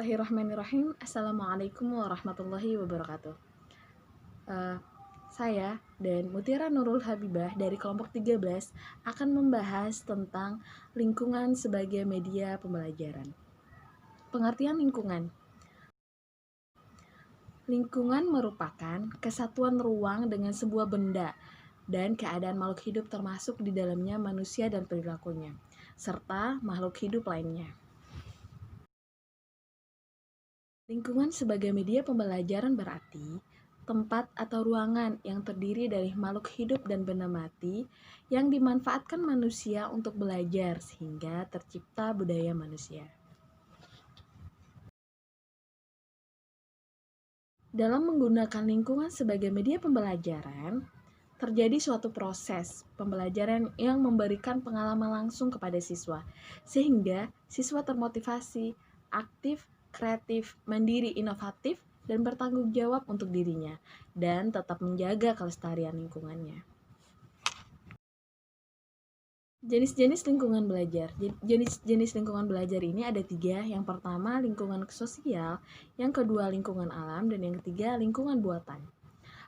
Bismillahirrahmanirrahim. Assalamualaikum warahmatullahi wabarakatuh. Saya dan Mutiara Nurul Habibah dari kelompok 13 akan membahas tentang lingkungan sebagai media pembelajaran. Pengertian lingkungan. Lingkungan merupakan kesatuan ruang dengan sebuah benda dan keadaan makhluk hidup termasuk di dalamnya manusia dan perilakunya, serta makhluk hidup lainnya. Lingkungan sebagai media pembelajaran berarti tempat atau ruangan yang terdiri dari makhluk hidup dan benda mati yang dimanfaatkan manusia untuk belajar sehingga tercipta budaya manusia. Dalam menggunakan lingkungan sebagai media pembelajaran, terjadi suatu proses pembelajaran yang memberikan pengalaman langsung kepada siswa, sehingga siswa termotivasi, aktif, kreatif, mandiri, inovatif, dan bertanggung jawab untuk dirinya, dan tetap menjaga kelestarian lingkungannya. Jenis-jenis lingkungan belajar. Jenis-jenis lingkungan belajar ini ada 3. Yang pertama, lingkungan sosial. Yang kedua, lingkungan alam. Dan yang ketiga, lingkungan buatan.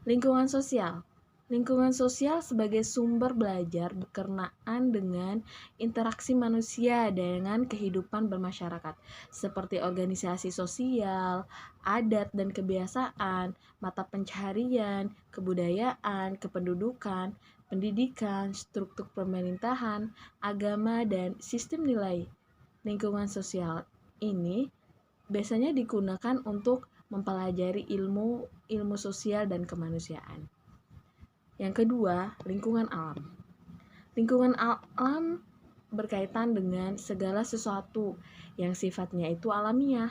Lingkungan sosial. Lingkungan sosial sebagai sumber belajar berkenaan dengan interaksi manusia dengan kehidupan bermasyarakat, seperti organisasi sosial, adat dan kebiasaan, mata pencaharian, kebudayaan, kependudukan, pendidikan, struktur pemerintahan, agama, dan sistem nilai. Lingkungan sosial ini biasanya digunakan untuk mempelajari ilmu sosial dan kemanusiaan. Yang kedua, lingkungan alam. Lingkungan alam berkaitan dengan segala sesuatu yang sifatnya itu alamiah,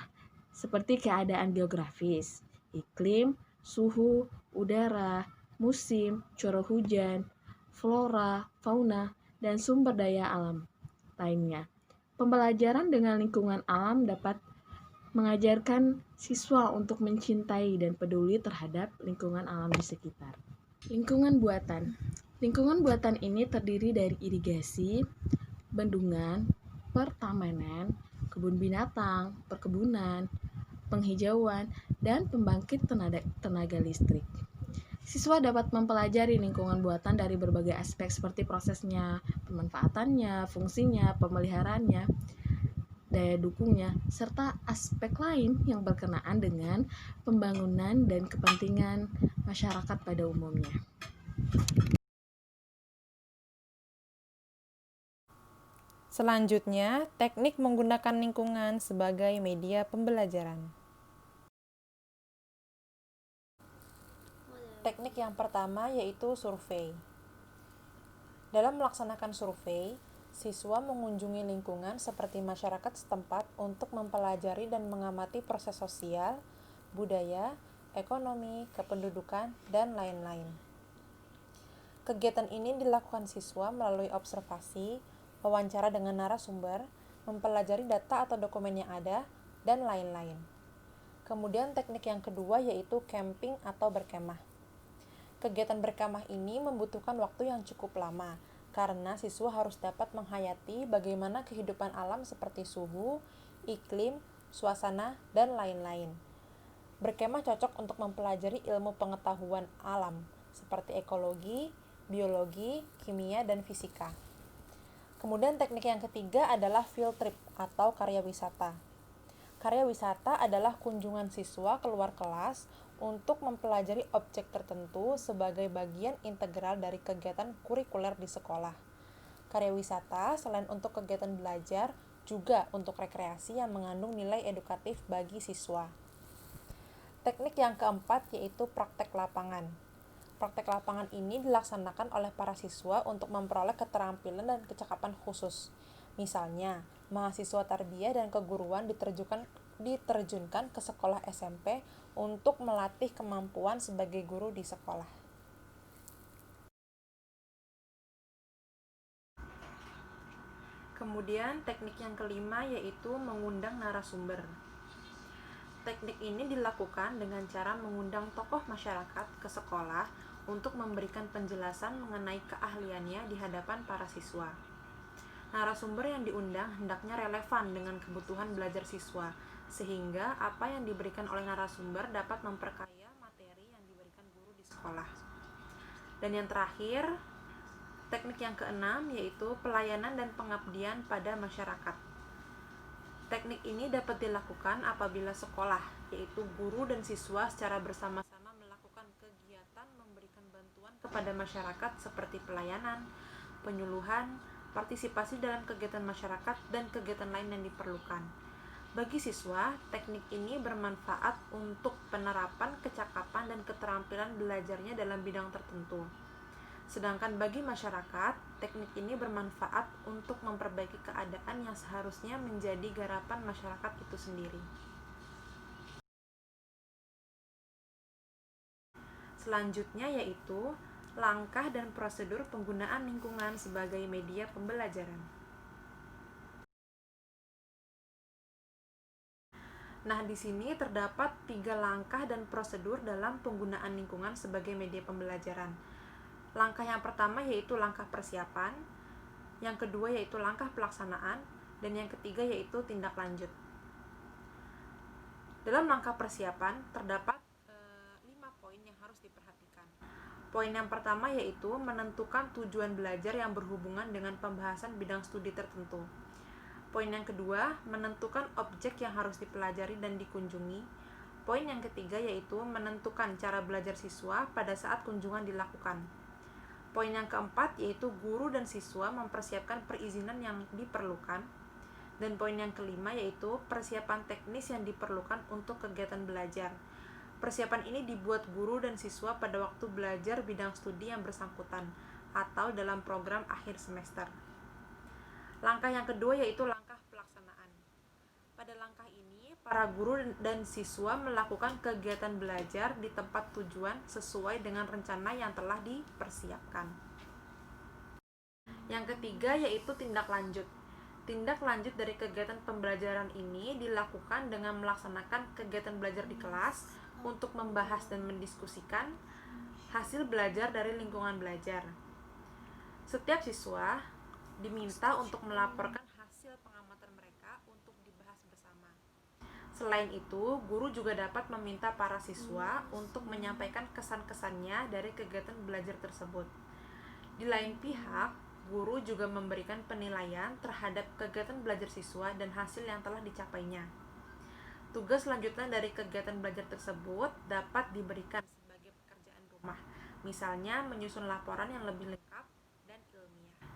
seperti keadaan geografis, iklim, suhu, udara, musim, curah hujan, flora, fauna, dan sumber daya alam lainnya. Pembelajaran dengan lingkungan alam dapat mengajarkan siswa untuk mencintai dan peduli terhadap lingkungan alam di sekitar. Lingkungan buatan. Lingkungan buatan ini terdiri dari irigasi, bendungan, pertamanan, kebun binatang, perkebunan, penghijauan, dan pembangkit tenaga listrik. Siswa dapat mempelajari lingkungan buatan dari berbagai aspek seperti prosesnya, pemanfaatannya, fungsinya, pemeliharaannya, daya dukungnya, serta aspek lain yang berkenaan dengan pembangunan dan kepentingan masyarakat pada umumnya. Selanjutnya, teknik menggunakan lingkungan sebagai media pembelajaran. Teknik yang pertama yaitu survei. Dalam melaksanakan survei, siswa mengunjungi lingkungan seperti masyarakat setempat untuk mempelajari dan mengamati proses sosial, budaya, ekonomi, kependudukan, dan lain-lain. Kegiatan ini dilakukan siswa melalui observasi, wawancara dengan narasumber, mempelajari data atau dokumen yang ada, dan lain-lain. Kemudian teknik yang kedua yaitu camping atau berkemah. Kegiatan berkemah ini membutuhkan waktu yang cukup lama, karena siswa harus dapat menghayati bagaimana kehidupan alam seperti suhu, iklim, suasana, dan lain-lain. Berkemah cocok untuk mempelajari ilmu pengetahuan alam, seperti ekologi, biologi, kimia, dan fisika. Kemudian teknik yang ketiga adalah field trip atau karya wisata. Karya wisata adalah kunjungan siswa keluar kelas untuk mempelajari objek tertentu sebagai bagian integral dari kegiatan kurikuler di sekolah. Karya wisata selain untuk kegiatan belajar, juga untuk rekreasi yang mengandung nilai edukatif bagi siswa. Teknik yang keempat yaitu praktek lapangan. Praktek lapangan ini dilaksanakan oleh para siswa untuk memperoleh keterampilan dan kecakapan khusus. Misalnya, mahasiswa tarbiyah dan keguruan diterjunkan ke sekolah SMP untuk melatih kemampuan sebagai guru di sekolah. Kemudian teknik yang kelima yaitu mengundang narasumber. Teknik ini dilakukan dengan cara mengundang tokoh masyarakat ke sekolah untuk memberikan penjelasan mengenai keahliannya di hadapan para siswa. Narasumber yang diundang hendaknya relevan dengan kebutuhan belajar siswa, sehingga apa yang diberikan oleh narasumber dapat memperkaya materi yang diberikan guru di sekolah. Dan yang terakhir, teknik yang keenam yaitu pelayanan dan pengabdian pada masyarakat. Teknik ini dapat dilakukan apabila sekolah, yaitu guru dan siswa secara bersama-sama melakukan kegiatan memberikan bantuan kepada masyarakat seperti pelayanan, penyuluhan, partisipasi dalam kegiatan masyarakat, dan kegiatan lain yang diperlukan. Bagi siswa, teknik ini bermanfaat untuk penerapan kecakapan dan keterampilan belajarnya dalam bidang tertentu. Sedangkan bagi masyarakat, teknik ini bermanfaat untuk memperbaiki keadaan yang seharusnya menjadi garapan masyarakat itu sendiri. Selanjutnya yaitu langkah dan prosedur penggunaan lingkungan sebagai media pembelajaran. Nah, di sini terdapat 3 langkah dan prosedur dalam penggunaan lingkungan sebagai media pembelajaran. Langkah yang pertama yaitu langkah persiapan, yang kedua yaitu langkah pelaksanaan, dan yang ketiga yaitu tindak lanjut. Dalam langkah persiapan terdapat 5 poin yang harus diperhatikan. Poin yang pertama yaitu menentukan tujuan belajar yang berhubungan dengan pembahasan bidang studi tertentu. Poin yang kedua, menentukan objek yang harus dipelajari dan dikunjungi. Poin yang ketiga yaitu menentukan cara belajar siswa pada saat kunjungan dilakukan. Poin yang keempat yaitu guru dan siswa mempersiapkan perizinan yang diperlukan. Dan poin yang kelima yaitu persiapan teknis yang diperlukan untuk kegiatan belajar. Persiapan ini dibuat guru dan siswa pada waktu belajar bidang studi yang bersangkutan atau dalam program akhir semester. Langkah yang kedua yaitu langkah pelaksanaan. Pada langkah ini, para guru dan siswa melakukan kegiatan belajar di tempat tujuan sesuai dengan rencana yang telah dipersiapkan. Yang ketiga yaitu tindak lanjut. Tindak lanjut dari kegiatan pembelajaran ini dilakukan dengan melaksanakan kegiatan belajar di kelas untuk membahas dan mendiskusikan hasil belajar dari lingkungan belajar. Setiap siswa diminta untuk melaporkan hasil pengamatan mereka untuk dibahas bersama. Selain itu, guru juga dapat meminta para siswa untuk menyampaikan kesan-kesannya dari kegiatan belajar tersebut. Di lain pihak, guru juga memberikan penilaian terhadap kegiatan belajar siswa dan hasil yang telah dicapainya. Tugas selanjutnya dari kegiatan belajar tersebut dapat diberikan sebagai pekerjaan rumah, misalnya menyusun laporan yang lebih lengkap dan ilmiah.